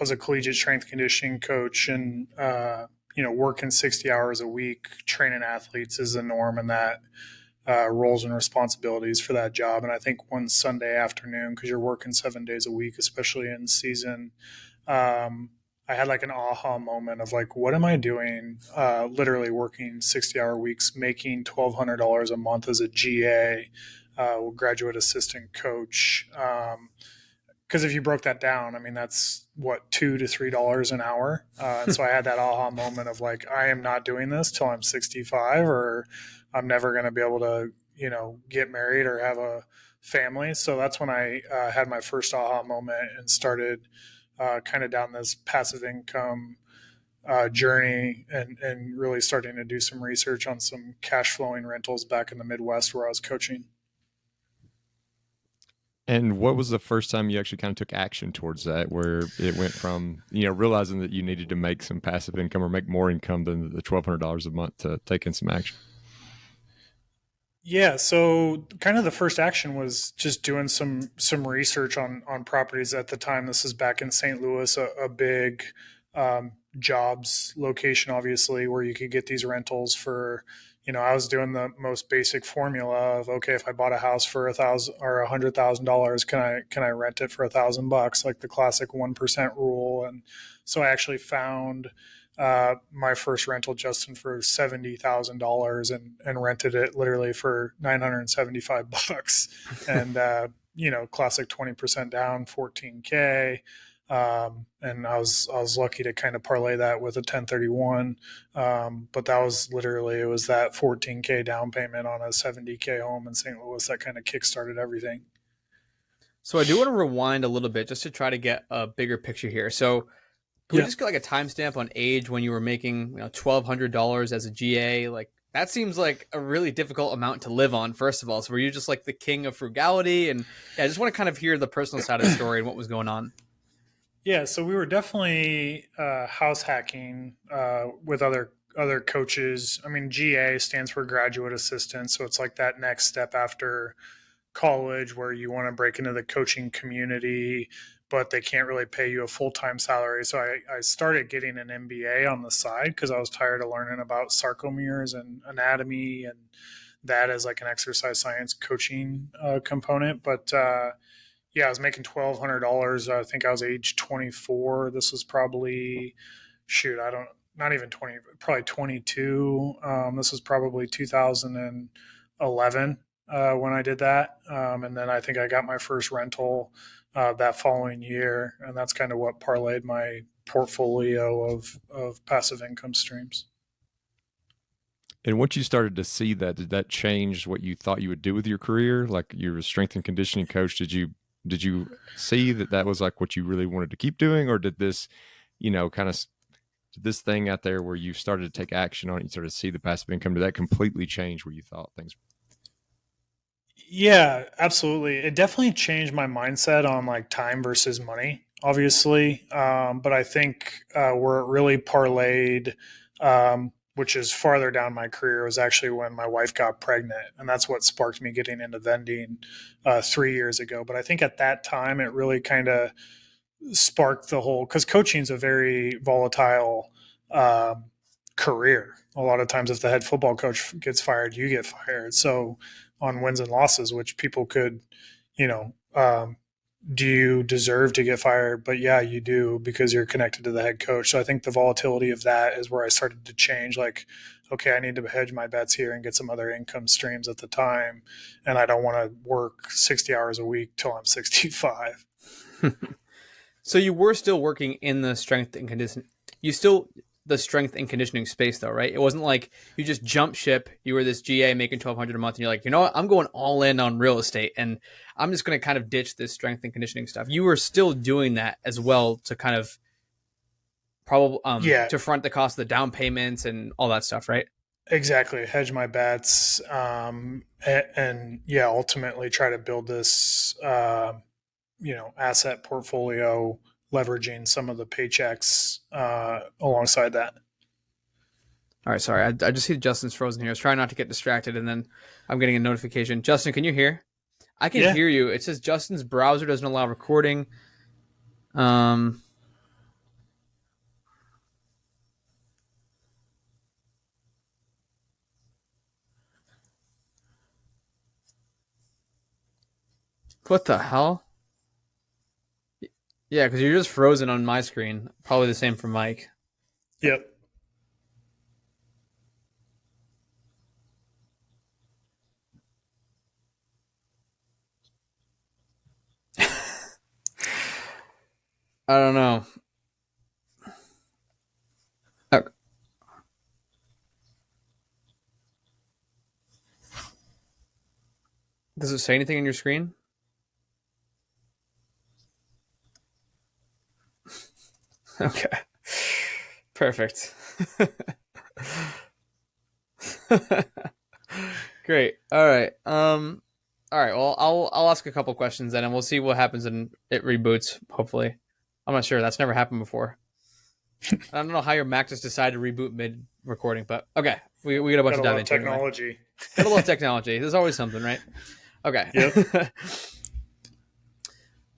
was a collegiate strength conditioning coach, and working 60 hours a week training athletes is the norm, and that roles and responsibilities for that job. And I think one Sunday afternoon, because you're working 7 days a week, especially in season, um, I had like an aha moment of like, what am I doing? Literally working 60-hour weeks, making $1,200 a month as a GA, graduate assistant coach. Because if you broke that down, I mean, that's what, $2 to $3 an hour. And so I had that aha moment of like, I am not doing this till I'm 65, or I'm never going to be able to, get married or have a family. So that's when I had my first aha moment and started kind of down this passive income journey, and really starting to do some research on some cash flowing rentals back in the Midwest where I was coaching. And what was the first time you actually kind of took action towards that, where it went from, realizing that you needed to make some passive income or make more income than the $1,200 a month to taking some action? Yeah, so kind of the first action was just doing some research on properties at the time. This is back in St. Louis, a big jobs location, obviously, where you could get these rentals for. I was doing the most basic formula of, okay, if I bought a house for $100,000, can I rent it for $1,000, like the classic 1% rule. And so I actually found my first rental, Justin, for $70,000, and rented it literally for $975, and classic 20% down, 14K. And I was lucky to kind of parlay that with a 1031. But that was literally, it was that 14K down payment on a 70K home in St. Louis that kind of kickstarted everything. So I do want to rewind a little bit just to try to get a bigger picture here. So can we just get like a timestamp on age when you were making $1,200 as a GA? Like, that seems like a really difficult amount to live on, first of all. So were you just like the king of frugality? And I just want to kind of hear the personal side of the story and what was going on. Yeah, so we were definitely house hacking with other coaches. I mean, GA stands for graduate assistant, so it's like that next step after college where you want to break into the coaching community, but they can't really pay you a full-time salary. So I started getting an MBA on the side because I was tired of learning about sarcomeres and anatomy and that as like an exercise science coaching component. But yeah, I was making $1,200. I think I was age 24. This was probably, not even 20, probably 22. This was probably 2011 when I did that. And then I think I got my first rental that following year. And that's kind of what parlayed my portfolio of passive income streams. And once you started to see that, did that change what you thought you would do with your career? Like, you're a strength and conditioning coach. Did you see that was like what you really wanted to keep doing, or did this, did this thing out there where you started to take action on it, you started to see the passive income, did that completely change where you thought things? Yeah, absolutely. It definitely changed my mindset on like time versus money, obviously. But I think where it really parlayed, which is farther down my career, was actually when my wife got pregnant. And that's what sparked me getting into vending 3 years ago. But I think at that time, it really kind of sparked the whole, because coaching is a very volatile career. A lot of times, if the head football coach gets fired, you get fired. So on wins and losses, which people could, do you deserve to get fired? But yeah, you do, because you're connected to the head coach. So I think the volatility of that is where I started to change. Like, okay, I need to hedge my bets here and get some other income streams at the time. And I don't want to work 60 hours a week till I'm 65. So you were still working in the strength and conditioning. The strength and conditioning space, though, right? It wasn't like you just jump ship. You were this GA making $1,200 a month, and you're like, you know what? I'm going all in on real estate, and I'm just going to kind of ditch this strength and conditioning stuff. You were still doing that as well to kind of to front the cost of the down payments and all that stuff, right? Exactly. Hedge my bets, and yeah, ultimately try to build this, asset portfolio, leveraging some of the paychecks alongside that. All right, sorry. I just see Justin's frozen here. I was trying not to get distracted, and then I'm getting a notification. Justin, can you hear? I can hear you. It says Justin's browser doesn't allow recording. What the hell? Yeah, because you're just frozen on my screen. Probably the same for Mike. Yep. I don't know. Oh, does it say anything on your screen? Okay. Perfect. Great. All right. All right. Well, I'll ask a couple questions then, and we'll see what happens when it reboots. Hopefully, I'm not sure. That's never happened before. I don't know how your Mac just decided to reboot mid recording, but okay. We got a bunch Gotta to dive love into anyway. technology. Gotta love technology. There's always something, right? Okay. Yep.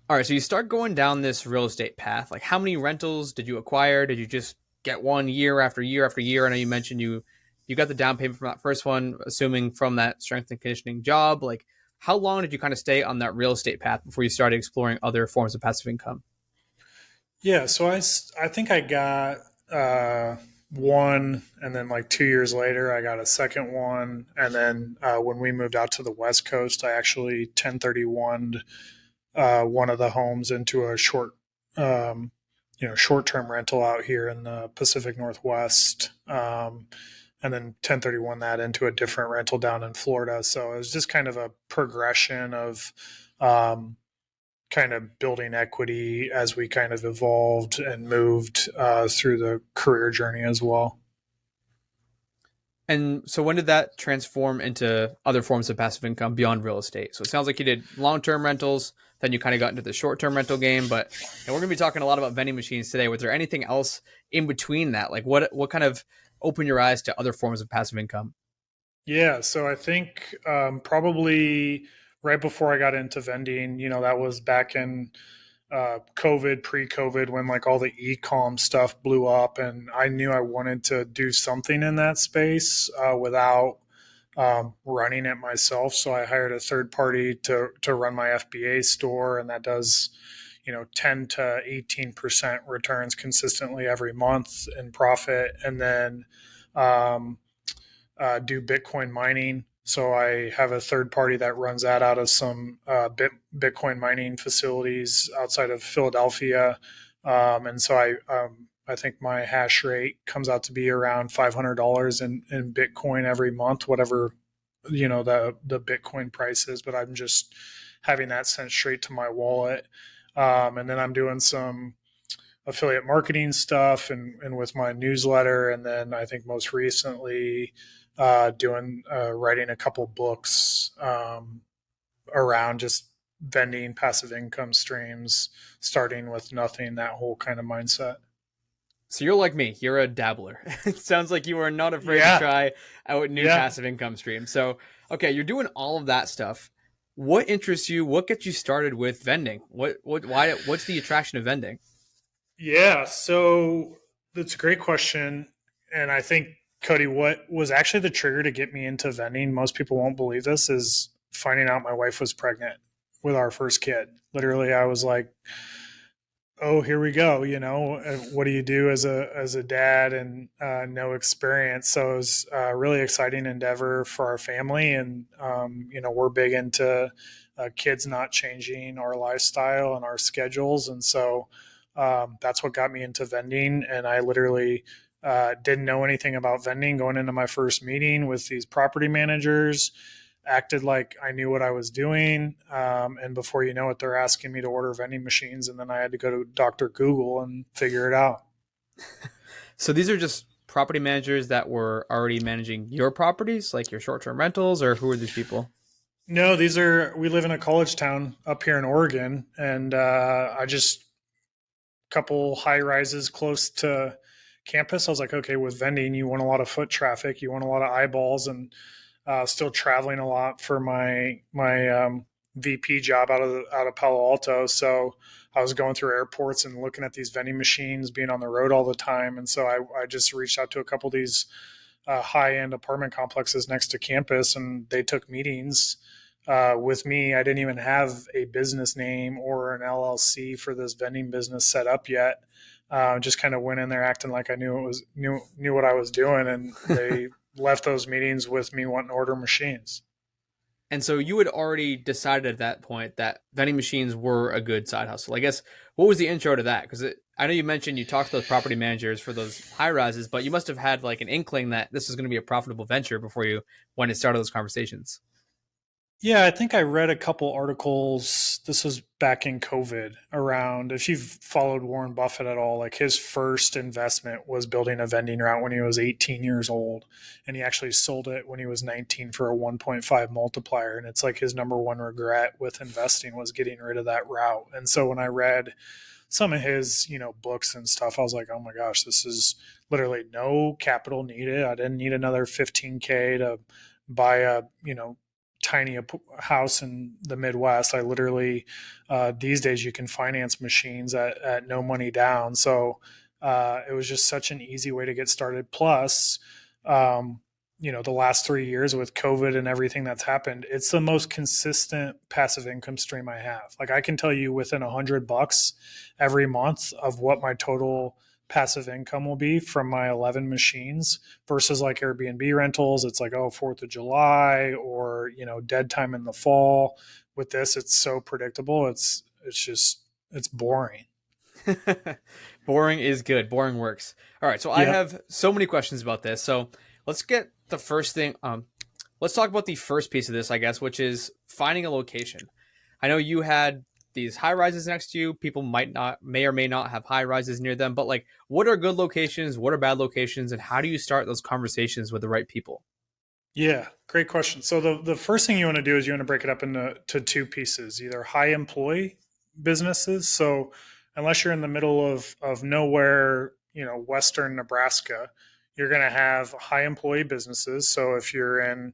All right. So you start going down this real estate path. Like, how many rentals did you acquire? Did you just get one year after year after year? I know you mentioned you got the down payment from that first one, assuming from that strength and conditioning job. Like, how long did you kind of stay on that real estate path before you started exploring other forms of passive income? Yeah. So I think I got one, and then like 2 years later, I got a second one. And then when we moved out to the West Coast, I actually 1031'd one of the homes into a short-term rental out here in the Pacific Northwest. And then 1031 that into a different rental down in Florida. So it was just kind of a progression of um, kind of building equity as we kind of evolved and moved through the career journey as well. And so when did that transform into other forms of passive income beyond real estate? So it sounds like you did long-term rentals, then you kind of got into the short-term rental game, but and we're going to be talking a lot about vending machines today. Was there anything else in between that? Like what kind of opened your eyes to other forms of passive income? Yeah, so I think probably right before I got into vending, that was back in COVID, pre-COVID, when like all the e-com stuff blew up, and I knew I wanted to do something in that space without running it myself. So I hired a third party to run my FBA store, and that does 10 to 18% returns consistently every month in profit, and then um, do Bitcoin mining. So I have a third party that runs that out of some Bitcoin mining facilities outside of Philadelphia, and so I think my hash rate comes out to be around $500 in Bitcoin every month, whatever the Bitcoin price is. But I'm just having that sent straight to my wallet, and then I'm doing some affiliate marketing stuff and with my newsletter, and then I think most recently doing writing a couple books around just vending passive income streams, starting with nothing, that whole kind of mindset. So you're like me. You're a dabbler. It sounds like you are not afraid to Yeah, try out new yeah. passive income streams. So, okay, you're doing all of that stuff. What interests you? What gets you started with vending? What's the attraction of vending? Yeah, so that's a great question. And I think, Cody, what was actually the trigger to get me into vending, most people won't believe this, is finding out my wife was pregnant with our first kid. Literally, I was like, oh, here we go. What do you do as a dad and no experience? So it was a really exciting endeavor for our family. And, we're big into kids not changing our lifestyle and our schedules. And so that's what got me into vending. And I literally didn't know anything about vending going into my first meeting with these property managers, acted like I knew what I was doing. And before you know it, they're asking me to order vending machines. And then I had to go to Dr. Google and figure it out. So these are just property managers that were already managing your properties, like your short-term rentals, or who are these people? No, we live in a college town up here in Oregon. And I just, couple high rises close to campus. I was like, okay, with vending, you want a lot of foot traffic, you want a lot of eyeballs, and still traveling a lot for my VP job out of Palo Alto. So I was going through airports and looking at these vending machines, being on the road all the time, and so I just reached out to a couple of these high end apartment complexes next to campus, and they took meetings with me, I didn't even have a business name or an LLC for this vending business set up yet. Just kind of went in there acting like I knew what I was doing, and they left those meetings with me wanting to order machines. And so you had already decided at that point that vending machines were a good side hustle. I guess what was the intro to that? Because I know you mentioned you talked to those property managers for those high rises, but you must have had like an inkling that this was going to be a profitable venture before you went and started those conversations. Yeah, I think I read a couple articles. This was back in COVID around, if you've followed Warren Buffett at all, like his first investment was building a vending route when he was 18 years old. And he actually sold it when he was 19 for a 1.5 multiplier. And it's like his number one regret with investing was getting rid of that route. And so when I read some of his, books and stuff, I was like, oh my gosh, this is literally no capital needed. I didn't need another 15K to buy a, tiny house in the Midwest. I literally, these days you can finance machines at no money down. So it was just such an easy way to get started. Plus, the last 3 years with COVID and everything that's happened, it's the most consistent passive income stream I have. Like I can tell you within $100 every month of what my total passive income will be from my 11 machines versus like Airbnb rentals. It's like, oh, 4th of July or, dead time in the fall. With this, it's so predictable. It's boring. Boring is good. Boring works. All right. So I have so many questions about this. So let's get the first thing. Let's talk about the first piece of this, I guess, which is finding a location. I know you had these high rises next to you. People may or may not have high rises near them, but like, what are good locations? What are bad locations? And how do you start those conversations with the right people? Yeah, great question. So the first thing you want to do is you want to break it up into two pieces, either high employee businesses. So unless you're in the middle of nowhere, Western Nebraska, you're going to have high employee businesses. So if you're in,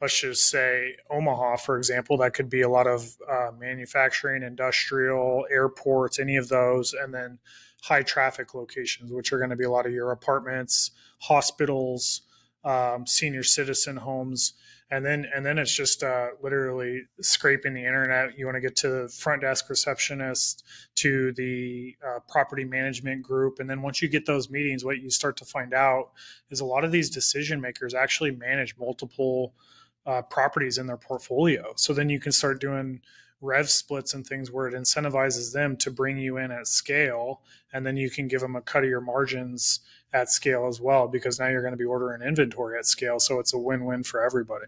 let's just say Omaha, for example, that could be a lot of manufacturing, industrial, airports, any of those, and then high traffic locations, which are going to be a lot of your apartments, hospitals, senior citizen homes. And then it's just literally scraping the internet. You want to get to the front desk receptionist, to the property management group. And then once you get those meetings, what you start to find out is a lot of these decision makers actually manage multiple properties in their portfolio. So then you can start doing rev splits and things where it incentivizes them to bring you in at scale. And then you can give them a cut of your margins at scale as well, because now you're going to be ordering inventory at scale. So it's a win-win for everybody.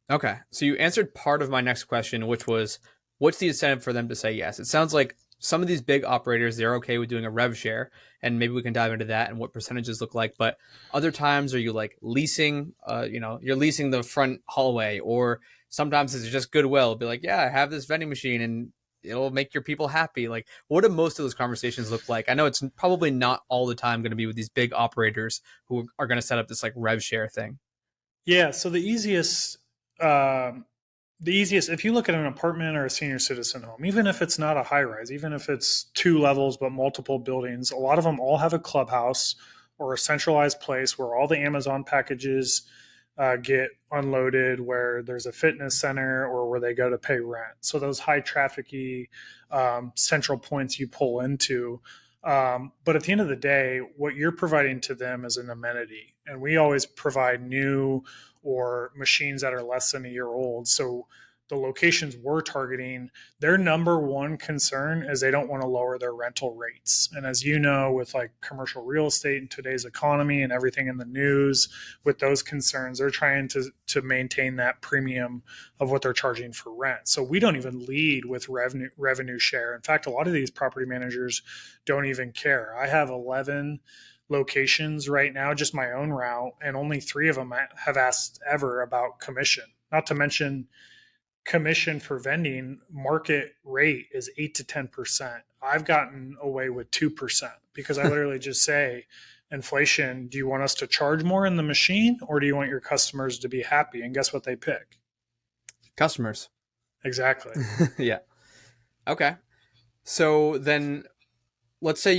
Okay. So you answered part of my next question, which was, what's the incentive for them to say yes? It sounds like some of these big operators, they're okay with doing a rev share, and maybe we can dive into that and what percentages look like. But other times, are you like leasing, you're leasing the front hallway, or sometimes it's just goodwill. Be like, yeah, I have this vending machine and it'll make your people happy. Like, what do most of those conversations look like? I know it's probably not all the time going to be with these big operators who are going to set up this like rev share thing. Yeah. So the easiest, if you look at an apartment or a senior citizen home, even if it's not a high rise, even if it's 2 levels but multiple buildings, a lot of them all have a clubhouse or a centralized place where all the Amazon packages get unloaded, where there's a fitness center or where they go to pay rent. So those high trafficy central points you pull into. But at the end of the day, what you're providing to them is an amenity. And we always provide new or machines that are less than a year old. So the locations we're targeting, their number one concern is they don't want to lower their rental rates. And as you know, with like commercial real estate in today's economy and everything in the news, with those concerns, they're trying to maintain that premium of what they're charging for rent. So we don't even lead with revenue share. In fact, a lot of these property managers don't even care. I have 11 locations right now, just my own route, and only 3 of them have asked ever about commission. Not to mention, commission for vending market rate is 8 to 10%. I've gotten away with 2% because I literally just say, inflation, do you want us to charge more in the machine, or do you want your customers to be happy? And guess what they pick? Customers. Exactly. Yeah. Okay. So then let's say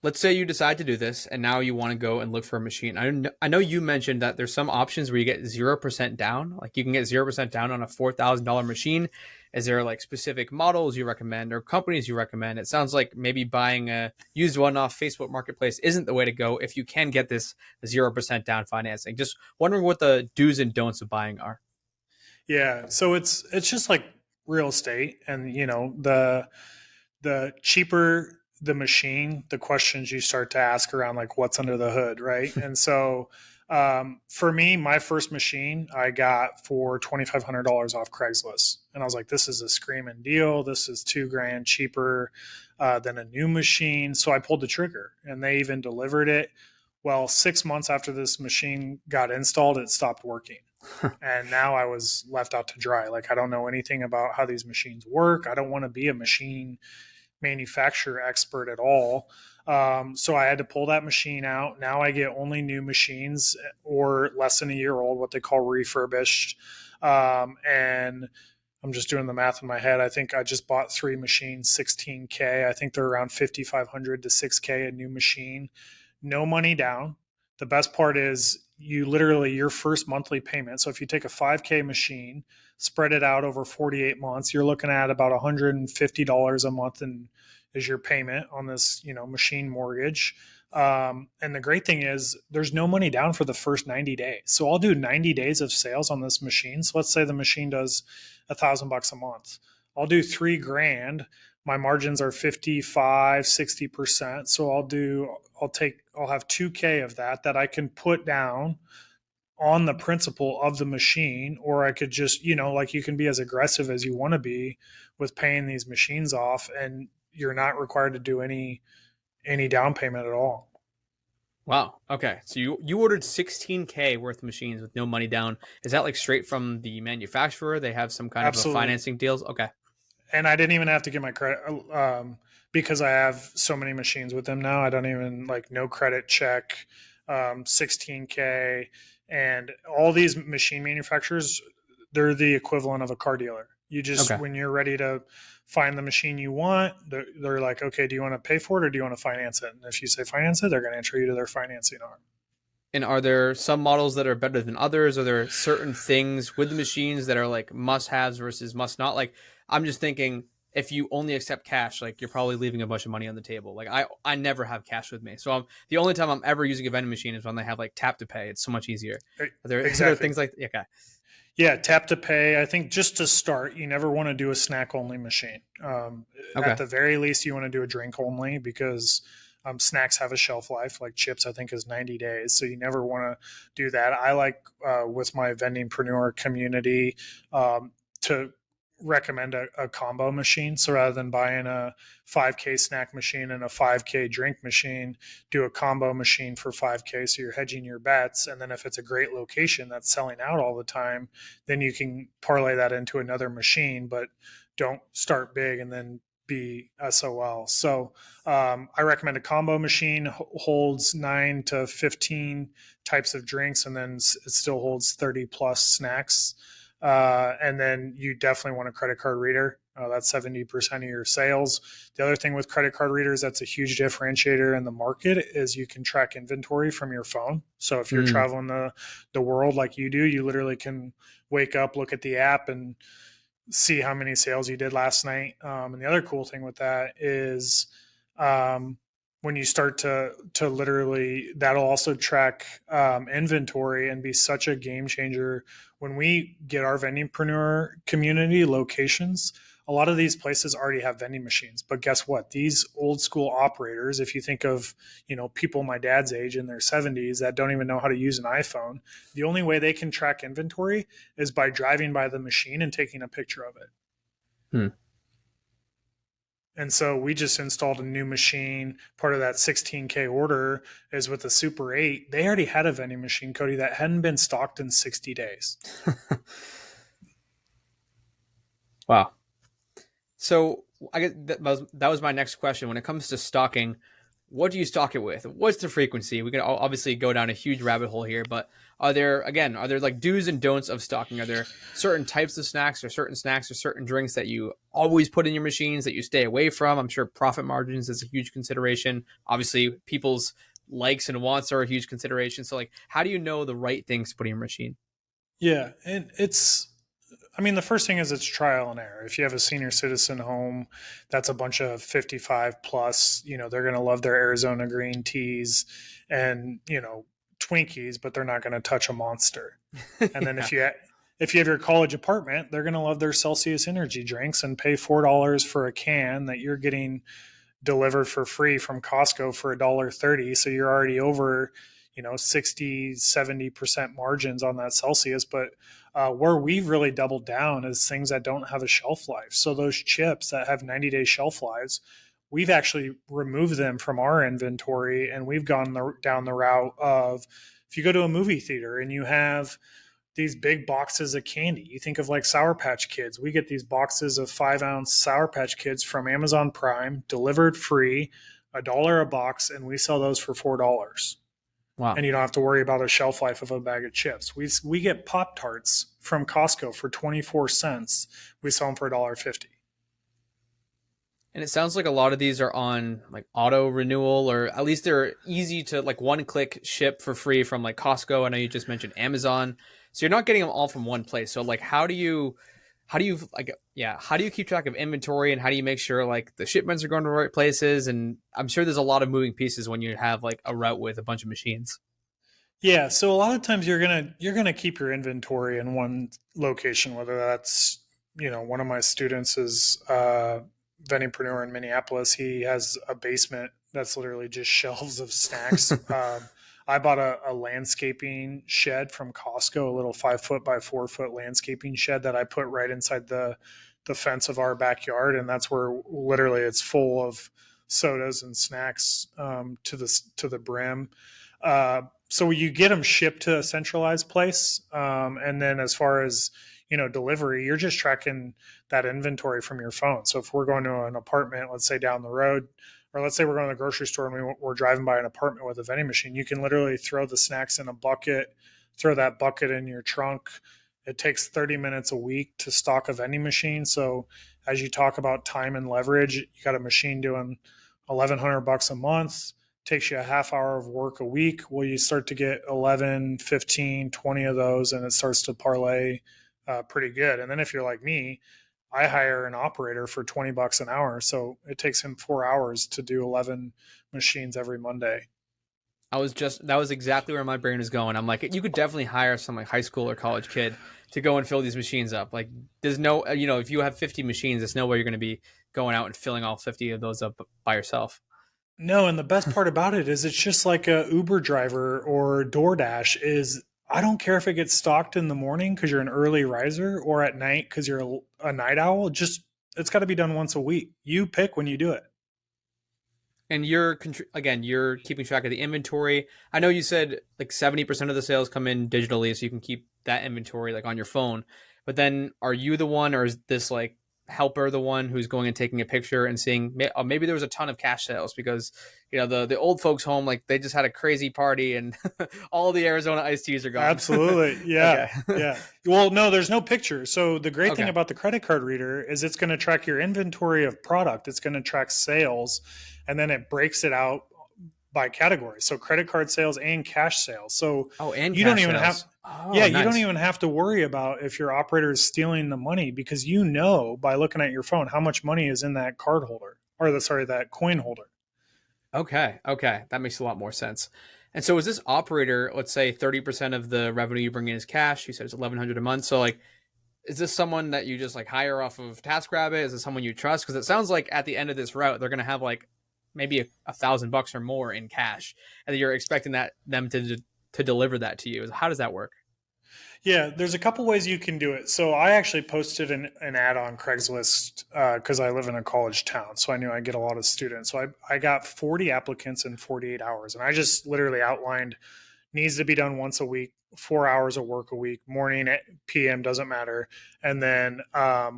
let's say you decide to do this and now you want to go and look for a machine. I know you mentioned that there's some options where you get 0% down. Like you can get 0% down on a $4,000 machine. Is there like specific models you recommend or companies you recommend? It sounds like maybe buying a used one off Facebook Marketplace isn't the way to go if you can get this 0% down financing. Just wondering what the do's and don'ts of buying are. Yeah, so it's just like real estate, and the cheaper the machine, the questions you start to ask around like what's under the hood, right? And so for me, my first machine I got for $2,500 off Craigslist, and I was like, this is a screaming deal. This is $2,000 cheaper than a new machine. So I pulled the trigger, and they even delivered it. Well, 6 months after this machine got installed, it stopped working. And now I was left out to dry. Like, I don't know anything about how these machines work. I don't want to be a machine manufacturer expert at all. So I had to pull that machine out. Now I get only new machines or less than a year old, what they call refurbished. And I'm just doing the math in my head. I think I just bought 3 machines, 16K. I think they're around 5,500 to 6K a new machine. No money down. The best part is you literally your first monthly payment. So if you take a 5K machine, spread it out over 48 months, you're looking at about $150 a month and is your payment on this, machine mortgage. And the great thing is there's no money down for the first 90 days. So I'll do 90 days of sales on this machine. So let's say the machine does $1,000 a month. I'll do $3,000. My margins are 55, 60%. So I'll have 2K of that I can put down on the principle of the machine, or I could just, like you can be as aggressive as you want to be with paying these machines off, and you're not required to do any down payment at all. Wow. Okay. So you ordered 16K worth of machines with no money down. Is that like straight from the manufacturer? They have some kind of a Absolutely. financing deals? Okay. And I didn't even have to get my credit because I have so many machines with them now. I don't even like no credit check, 16K, and all these machine manufacturers, they're the equivalent of a car dealer. You just Okay. when you're ready to find the machine you want, they're like, okay, do you want to pay for it or do you want to finance it? And if you say finance it, they're going to enter you to their financing arm. And are there some models that are better than others? Are there certain things with the machines that are like must haves versus must not? Like, I'm just thinking if you only accept cash, like you're probably leaving a bunch of money on the table. Like I never have cash with me. So the only time I'm ever using a vending machine is when they have like tap to pay. It's so much easier. Are there Exactly. things like, okay. Yeah, tap to pay. I think just to start, you never want to do a snack only machine. Okay. At the very least, you want to do a drink only because snacks have a shelf life. Like chips, I think is 90 days. So you never want to do that. I like with my vendingpreneur community to recommend a combo machine. So rather than buying a 5K snack machine and a 5K drink machine, do a combo machine for 5K. So you're hedging your bets. And then if it's a great location that's selling out all the time, then you can parlay that into another machine, but don't start big and then be SOL. So I recommend a combo machine, holds 9 to 15 types of drinks, and then it still holds 30 plus snacks. And then you definitely want a credit card reader. That's 70% of your sales. The other thing with credit card readers that's a huge differentiator in the market is you can track inventory from your phone. So if you're traveling the world like you do, you literally can wake up, look at the app, and see how many sales you did last night. And the other cool thing with that is when you start to literally, that'll also track inventory and be such a game changer. When we get our vendingpreneur community locations, a lot of these places already have vending machines, but guess what? These old school operators, if you think of, people my dad's age in their 70s that don't even know how to use an iPhone, the only way they can track inventory is by driving by the machine and taking a picture of it. Hmm. And so we just installed a new machine. Part of that 16K order is with the Super 8. They already had a vending machine, Cody, that hadn't been stocked in 60 days. Wow. So I guess that was my next question. When it comes to stocking, what do you stock it with? What's the frequency? We can obviously go down a huge rabbit hole here, but are there like do's and don'ts of stocking? Are there certain types of snacks or certain drinks that you always put in your machines that you stay away from? I'm sure profit margins is a huge consideration. Obviously, people's likes and wants are a huge consideration. So like, how do you know the right things to put in your machine? Yeah, and I mean, the first thing is it's trial and error. If you have a senior citizen home, that's a bunch of 55 plus, they're going to love their Arizona green teas and, Twinkies, but they're not going to touch a Monster. And then Yeah. if you have your college apartment, they're going to love their Celsius energy drinks and pay $4 for a can that you're getting delivered for free from Costco for $1.30. So you're already over, 60-70% margins on that Celsius. But where we've really doubled down is things that don't have a shelf life. So those chips that have 90-day shelf lives, we've actually removed them from our inventory, and we've gone down the route of, if you go to a movie theater and you have these big boxes of candy. You think of like Sour Patch Kids. We get these boxes of 5-ounce Sour Patch Kids from Amazon Prime, delivered free, $1 a box, and we sell those for $4. Wow. And you don't have to worry about a shelf life of a bag of chips. We get Pop Tarts from Costco for 24 cents. We sell them for $1.50. And it sounds like a lot of these are on like auto renewal, or at least they're easy to like one click ship for free from like Costco. I know you just mentioned Amazon. So you're not getting them all from one place. So like how do you keep track of inventory, and how do you make sure like the shipments are going to the right places? And I'm sure there's a lot of moving pieces when you have like a route with a bunch of machines. Yeah, so a lot of times you're gonna keep your inventory in one location, whether that's one of my students is vendingpreneur in Minneapolis. He has a basement that's literally just shelves of snacks. I bought a landscaping shed from Costco, a little 5 foot by 4 foot landscaping shed that I put right inside the fence of our backyard, and that's where literally it's full of sodas and snacks to the brim. So you get them shipped to a centralized place, and then as far as delivery, you're just tracking that inventory from your phone. So if we're going to an apartment, let's say down the road, or let's say we're going to the grocery store and we're driving by an apartment with a vending machine, you can literally throw the snacks in a bucket, throw that bucket in your trunk. It takes 30 minutes a week to stock a vending machine. So as you talk about time and leverage, you got a machine doing $1,100 a month, takes you a half hour of work a week. Well, you start to get 11, 15, 20 of those, and it starts to parlay pretty good. And then if you're like me, I hire an operator for $20 an hour. So it takes him 4 hours to do 11 machines every Monday. That was exactly where my brain was going. I'm like, you could definitely hire some like high school or college kid to go and fill these machines up. Like, there's no, if you have 50 machines, there's no way you're going to be going out and filling all 50 of those up by yourself. No, and the best part about it is it's just like a Uber driver or DoorDash is, I don't care if it gets stocked in the morning because you're an early riser or at night because you're a night owl. Just it's got to be done once a week. You pick when you do it. And you're keeping track of the inventory. I know you said like 70% of the sales come in digitally, so you can keep that inventory like on your phone. But then are you the one, or is this like helper the one who's going and taking a picture and seeing, maybe there was a ton of cash sales because the old folks home, like they just had a crazy party and all the Arizona iced teas are gone. Absolutely. Yeah. Okay. Yeah. Well, no, there's no picture. So the great thing Okay. about the credit card reader is it's going to track your inventory of product. It's going to track sales, and then it breaks it out by category. So credit card sales and cash sales. So Oh, and you cash don't even sales. have, Oh, yeah, you don't nice. even have to worry about if your operator is stealing the money because by looking at your phone how much money is in that card holder or that coin holder. Okay, that makes a lot more sense. And so is this operator, let's say 30% of the revenue you bring in is cash, you said it's 1,100 a month. So like, is this someone that you just like hire off of TaskRabbit? Is it someone you trust? Because it sounds like at the end of this route, they're going to have like maybe $1,000 or more in cash, and you're expecting them to deliver that to you. How does that work? Yeah, there's a couple ways you can do it. So I actually posted an ad on Craigslist because I live in a college town. So I knew I'd get a lot of students. So I got 40 applicants in 48 hours. And I just literally outlined needs to be done once a week, 4 hours of work a week, morning, PM, doesn't matter. And then I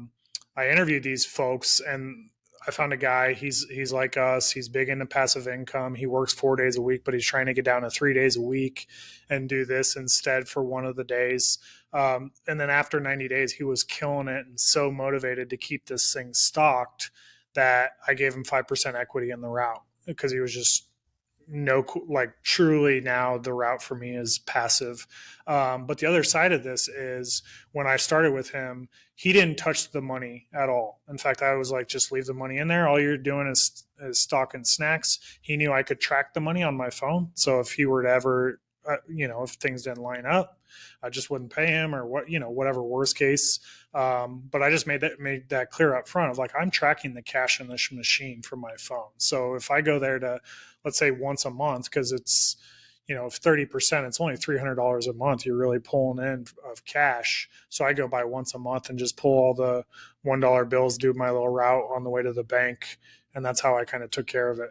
interviewed these folks, and I found a guy. He's like us. He's big into passive income. He works 4 days a week, but he's trying to get down to 3 days a week and do this instead for one of the days. And then after 90 days, he was killing it and so motivated to keep this thing stocked that I gave him 5% equity in the route because he was just like truly now the route for me is passive. But the other side of this is when I started with him, he didn't touch the money at all. In fact, I was like, just leave the money in there. All you're doing is stocking snacks. He knew I could track the money on my phone. So if he were to ever, if things didn't line up, I just wouldn't pay him or whatever worst case. But I just made that clear up front of like, I'm tracking the cash in this machine from my phone. So if I go there to, let's say once a month, because it's, 30%, it's only $300 a month you're really pulling in of cash. So I go by once a month and just pull all the $1 bills, do my little route on the way to the bank. And that's how I kind of took care of it.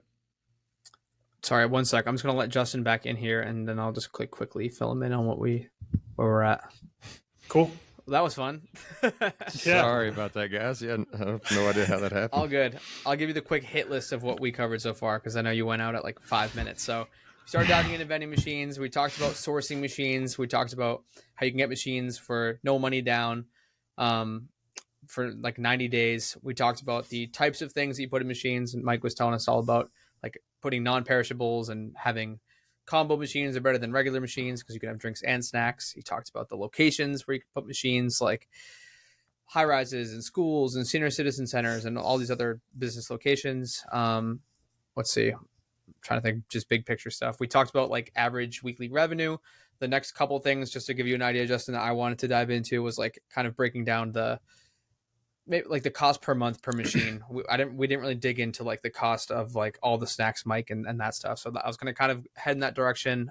Sorry, 1 sec. I'm just going to let Justin back in here, and then I'll just quickly fill him in on where we're at. Cool. Well, that was fun. Sorry about that, guys. Yeah, I have no idea how that happened. All good. I'll give you the quick hit list of what we covered so far, because I know you went out at like 5 minutes. So we started diving into vending machines. We talked about sourcing machines. We talked about how you can get machines for no money down for like 90 days. We talked about the types of things that you put in machines, and Mike was telling us all about like putting non-perishables and having combo machines are better than regular machines because you can have drinks and snacks. He talked about the locations where you can put machines like high rises and schools and senior citizen centers and all these other business locations. Let's see. I'm trying to think just big picture stuff. We talked about like average weekly revenue. The next couple things, just to give you an idea, Justin, that I wanted to dive into was like kind of breaking down maybe like the cost per month per machine. We didn't really dig into like the cost of like all the snacks, Mike, and that stuff. So I was going to kind of head in that direction.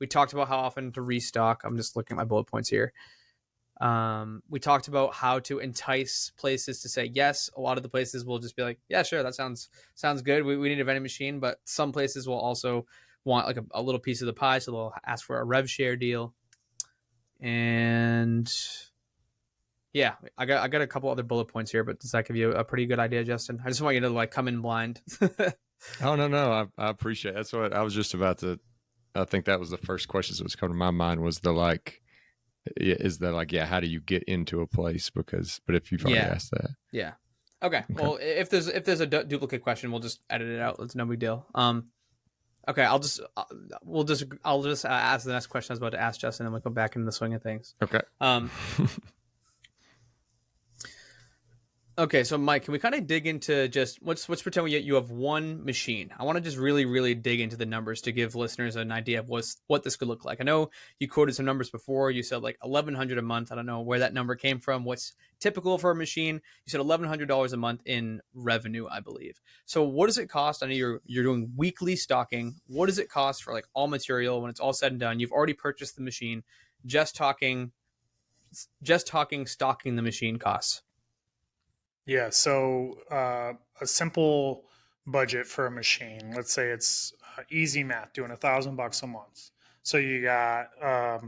We talked about how often to restock. I'm just looking at my bullet points here. We talked about how to entice places to say yes. A lot of the places will just be like, yeah, sure, that sounds good. We need a vending machine, but some places will also want like a little piece of the pie, so they'll ask for a rev share deal. And yeah, I got a couple other bullet points here, but does that give you a pretty good idea, Justin? I just want you to like come in blind. Oh, no. I appreciate it. That's what I was just about to, I think that was the first question that was coming to my mind was how do you get into a place? But if you've already asked that. Yeah. Okay. Well, if there's a duplicate question, we'll just edit it out. It's no big deal. Okay. I'll just ask the next question I was about to ask Justin, and we'll go back into the swing of things. Okay. Okay, so Mike, can we kind of dig into just let's pretend you have one machine. I want to just really, really dig into the numbers to give listeners an idea of what this could look like. I know you quoted some numbers before. You said like $1,100 a month. I don't know where that number came from. What's typical for a machine? You said $1,100 a month in revenue, I believe. So what does it cost? I know you're doing weekly stocking. What does it cost for like all material when it's all said and done? You've already purchased the machine. Just talking stocking the machine costs. Yeah, so a simple budget for a machine, let's say it's easy math, doing $1,000 a month. So you got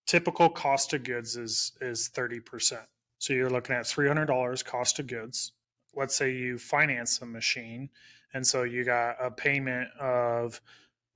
typical cost of goods is 30%. So you're looking at $300 cost of goods. Let's say you finance a machine, and so you got a payment of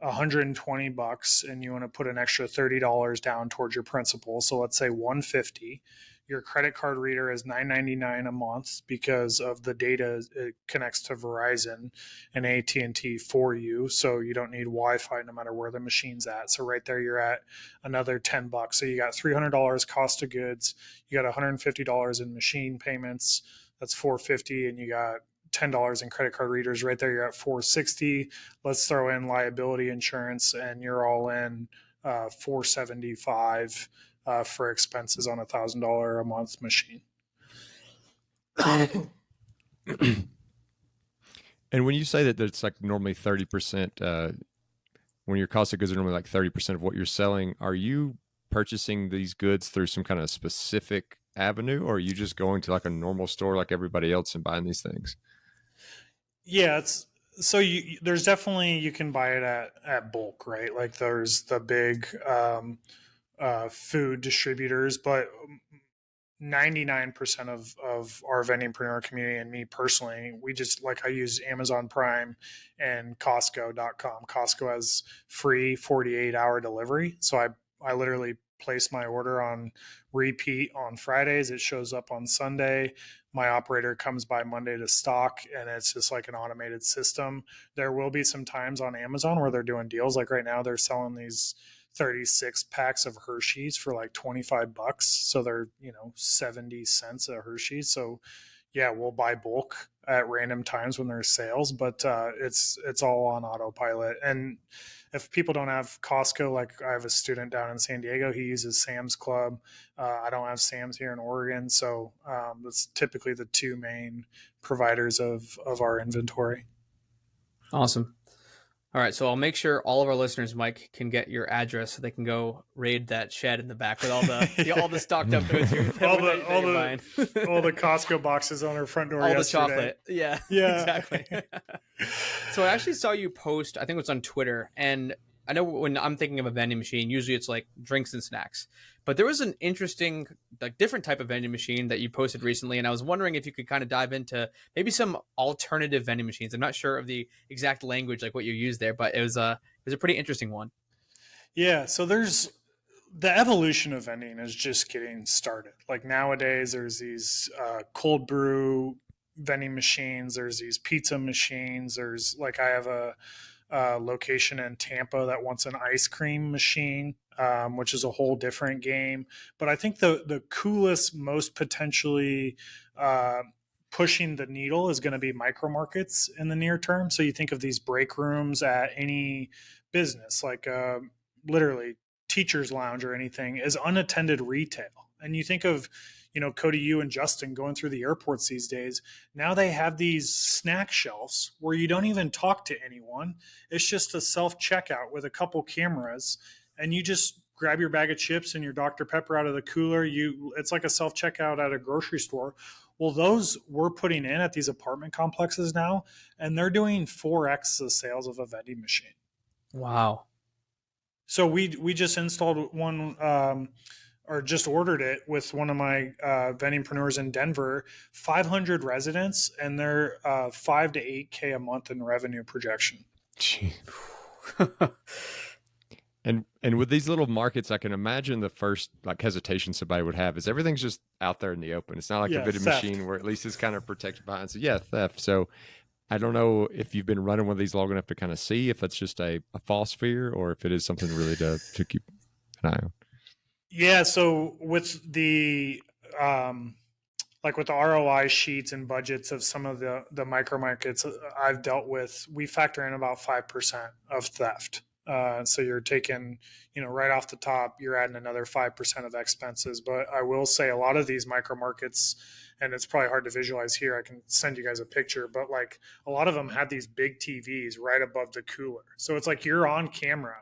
$120 and you want to put an extra $30 down towards your principal. So let's say $150. Your credit card reader is $9.99 a month because of the data it connects to Verizon and AT&T for you. So you don't need Wi-Fi no matter where the machine's at. So right there, you're at another $10. So you got $300 cost of goods. You got $150 in machine payments. That's $450, and you got $10 in credit card readers. Right there, you're at $460. Let's throw in liability insurance, and you're all in $475 for expenses on $1,000 a month machine. And when you say that it's like normally 30%, when your cost of goods are normally like 30% of what you're selling, are you purchasing these goods through some kind of specific avenue, or are you just going to like a normal store like everybody else and buying these things? Yeah, there's definitely, you can buy it at bulk, right? Like there's the big food distributors, but 99% of our vendingpreneur community and me personally, we just like I use Amazon Prime and Costco.com. Costco has free 48-hour delivery. So I literally place my order on repeat on Fridays. It shows up on Sunday. My operator comes by Monday to stock, and it's just like an automated system. There will be some times on Amazon where they're doing deals. Like right now, they're selling these 36 packs of Hershey's for like $25. So they're, 70 cents a Hershey's. So yeah, we'll buy bulk at random times when there's sales, but it's all on autopilot. And if people don't have Costco, like I have a student down in San Diego, he uses Sam's Club. I don't have Sam's here in Oregon, so that's typically the two main providers of our inventory. Awesome. All right, so I'll make sure all of our listeners, Mike, can get your address so they can go raid that shed in the back with all the stocked up goods. all the Costco boxes on our front door. All yesterday. The chocolate. Yeah. Exactly. So I actually saw you post, I think it was on Twitter, and I know when I'm thinking of a vending machine, usually it's like drinks and snacks. But there was an interesting, like different type of vending machine that you posted recently, and I was wondering if you could kind of dive into maybe some alternative vending machines. I'm not sure of the exact language, like what you used there, but it was a pretty interesting one. Yeah, so there's the evolution of vending is just getting started. Like nowadays, there's these cold brew vending machines. There's these pizza machines. There's like I have a location in Tampa that wants an ice cream machine, which is a whole different game. But I think the coolest, most potentially pushing the needle is going to be micro markets in the near term. So you think of these break rooms at any business, like literally teacher's lounge or anything, is unattended retail. And you think of, Cody, you and Justin going through the airports these days. Now they have these snack shelves where you don't even talk to anyone. It's just a self-checkout with a couple cameras, and you just grab your bag of chips and your Dr. Pepper out of the cooler. It's like a self-checkout at a grocery store. Well, those we're putting in at these apartment complexes now, and they're doing 4x the sales of a vending machine. Wow. So we just installed one, or just ordered it with one of my vendingpreneurs in Denver, 500 residents, and they're 5 to 8K a month in revenue projection. And with these little markets, I can imagine the first like hesitation somebody would have is everything's just out there in the open. It's not like a vending machine where at least it's kind of protected behind. So yeah, theft. So I don't know if you've been running one of these long enough to kind of see if it's just a false fear or if it is something really to keep an eye on. Yeah. So with the like with the ROI sheets and budgets of some of the micro markets I've dealt with, we factor in about 5% of theft. So you're taking, right off the top, you're adding another 5% of expenses. But I will say a lot of these micro markets, and it's probably hard to visualize here, I can send you guys a picture, but like a lot of them had these big TVs right above the cooler. So it's like you're on camera.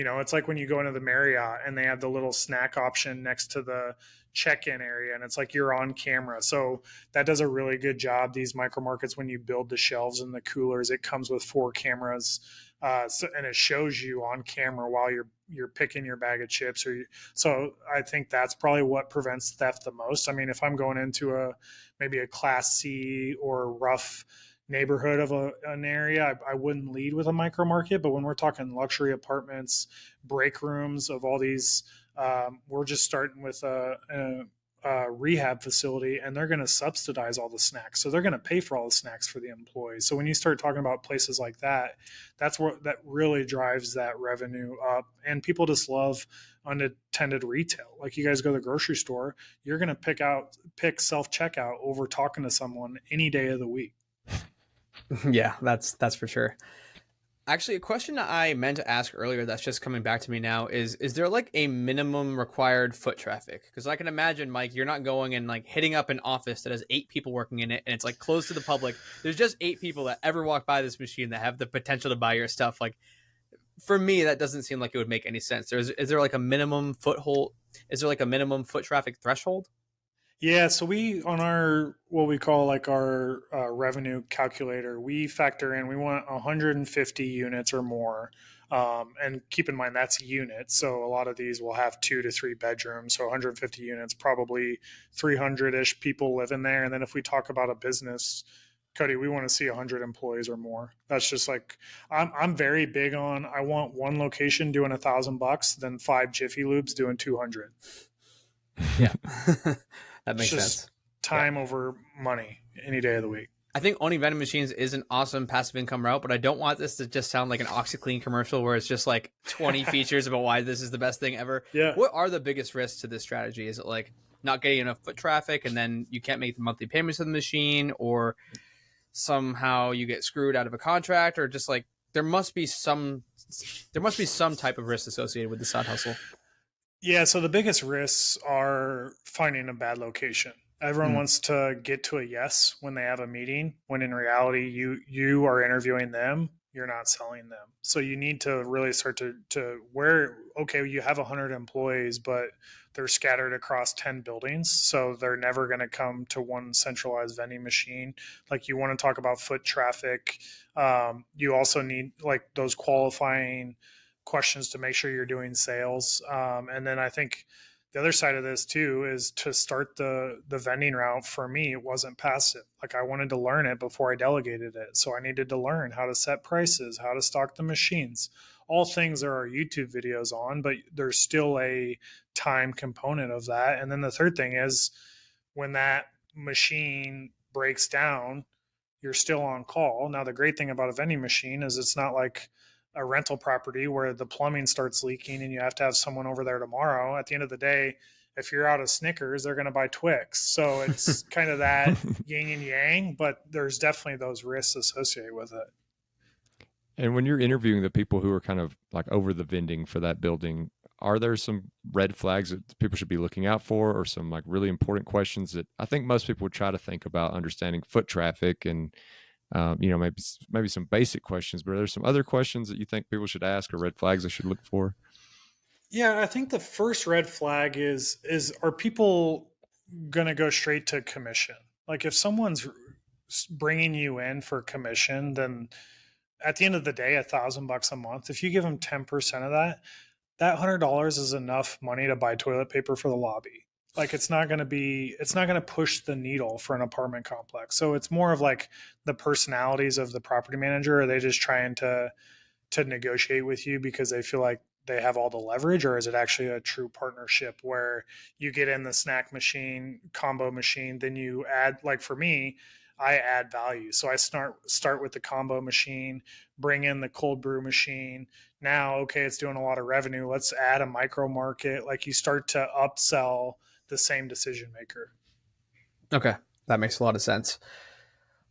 It's like when you go into the Marriott and they have the little snack option next to the check-in area, and it's like you're on camera. So that does a really good job. These micro markets, when you build the shelves and the coolers, it comes with 4 cameras. And it shows you on camera while you're picking your bag of chips. So I think that's probably what prevents theft the most. I mean, if I'm going into maybe a Class C or rough neighborhood of an area, I wouldn't lead with a micro market. But when we're talking luxury apartments, break rooms of all these, we're just starting with a rehab facility, and they're going to subsidize all the snacks. So they're going to pay for all the snacks for the employees. So when you start talking about places like that, that's what that really drives that revenue up. And people just love unattended retail. Like you guys go to the grocery store, you're going to pick self-checkout over talking to someone any day of the week. Yeah, that's for sure. Actually, a question that I meant to ask earlier that's just coming back to me now is there like a minimum required foot traffic? Because I can imagine, Mike, you're not going and like hitting up an office that has 8 people working in it and it's like closed to the public. There's just 8 people that ever walk by this machine that have the potential to buy your stuff. Like for me, that doesn't seem like it would make any sense. Is there like a minimum foothold? Is there like a minimum foot traffic threshold? Yeah, so we on our what we call like our revenue calculator, we factor in we want 150 units or more And keep in mind that's units. So a lot of these will have 2 to 3 bedrooms. So 150 units, probably 300-ish people live in there. And then if we talk about a business, Cody, we want to see 100 employees or more. That's just like, I'm very big on, I want one location doing $1,000 than 5 Jiffy Lubes doing 200. Yeah. That makes just sense. Time over money any day of the week. I think owning vending machines is an awesome passive income route, but I don't want this to just sound like an OxyClean commercial where it's just like 20 features about why this is the best thing ever. Yeah. What are the biggest risks to this strategy? Is it like not getting enough foot traffic and then you can't make the monthly payments of the machine, or somehow you get screwed out of a contract, or just like there must be some type of risk associated with the side hustle? Yeah, so the biggest risks are finding a bad location. Everyone wants to get to a yes when they have a meeting, when in reality you are interviewing them, you're not selling them. So you need to really start to where, okay, you have 100 employees, but they're scattered across 10 buildings. So they're never going to come to one centralized vending machine. Like, you want to talk about foot traffic. You also need like those qualifying questions to make sure you're doing sales. And then I think the other side of this too is to start the vending route. For me, it wasn't passive. Like, I wanted to learn it before I delegated it. So I needed to learn how to set prices, how to stock the machines, all things there are YouTube videos on, but there's still a time component of that. And then the third thing is, when that machine breaks down, you're still on call. Now, the great thing about a vending machine is it's not like a rental property where the plumbing starts leaking and you have to have someone over there tomorrow. At the end of the day, if you're out of Snickers, they're going to buy Twix. So it's kind of that yin and yang, but there's definitely those risks associated with it. And when you're interviewing the people who are kind of like over the vending for that building, are there some red flags that people should be looking out for, or some like really important questions that I think most people would try to think about understanding foot traffic and maybe some basic questions, but are there some other questions that you think people should ask or red flags they should look for? Yeah, I think the first red flag is are people going to go straight to commission? Like, if someone's bringing you in for commission, then at the end of the day, $1,000 a month, if you give them 10% of that, that $100 is enough money to buy toilet paper for the lobby. Like, it's not going to push the needle for an apartment complex. So it's more of like the personalities of the property manager. Are they just trying to negotiate with you because they feel like they have all the leverage, or is it actually a true partnership where you get in the snack machine, combo machine, then you add, like for me, I add value. So I start with the combo machine, bring in the cold brew machine. Now, okay, it's doing a lot of revenue. Let's add a micro market. Like, you start to upsell the same decision maker. Okay, that makes a lot of sense.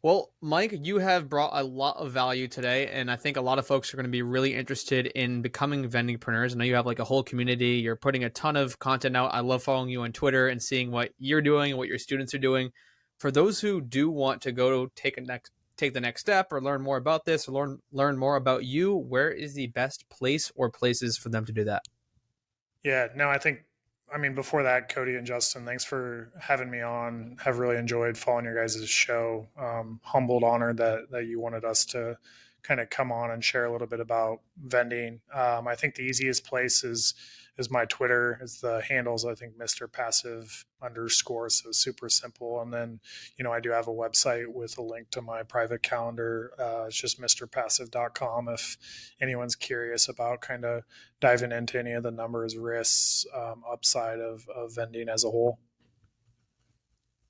Well, Mike, you have brought a lot of value today, and I think a lot of folks are going to be really interested in becoming vendingpreneurs. I know you have like a whole community. You're putting a ton of content out. I love following you on Twitter and seeing what you're doing and what your students are doing. For those who do want to go take the next step or learn more about this, or learn more about you, where is the best place or places for them to do that? Yeah, no, I mean, before that, Cody and Justin, thanks for having me on. Have really enjoyed following your guys' show. Humbled, honored that you wanted us to kind of come on and share a little bit about vending. I think the easiest place is my Twitter. Is the handles, I think, Mr. Passive _, so super simple. And then, I do have a website with a link to my private calendar. It's just mrpassive.com if anyone's curious about kind of diving into any of the numbers, risks, upside of vending as a whole.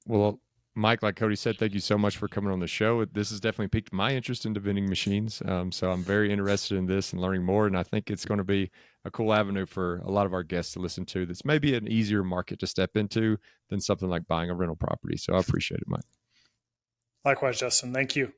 Well, Mike, like Cody said, thank you so much for coming on the show. This has definitely piqued my interest into vending machines. So I'm very interested in this and learning more. And I think it's going to be a cool avenue for a lot of our guests to listen to. That's maybe an easier market to step into than something like buying a rental property. So I appreciate it, Mike. Likewise, Justin. Thank you.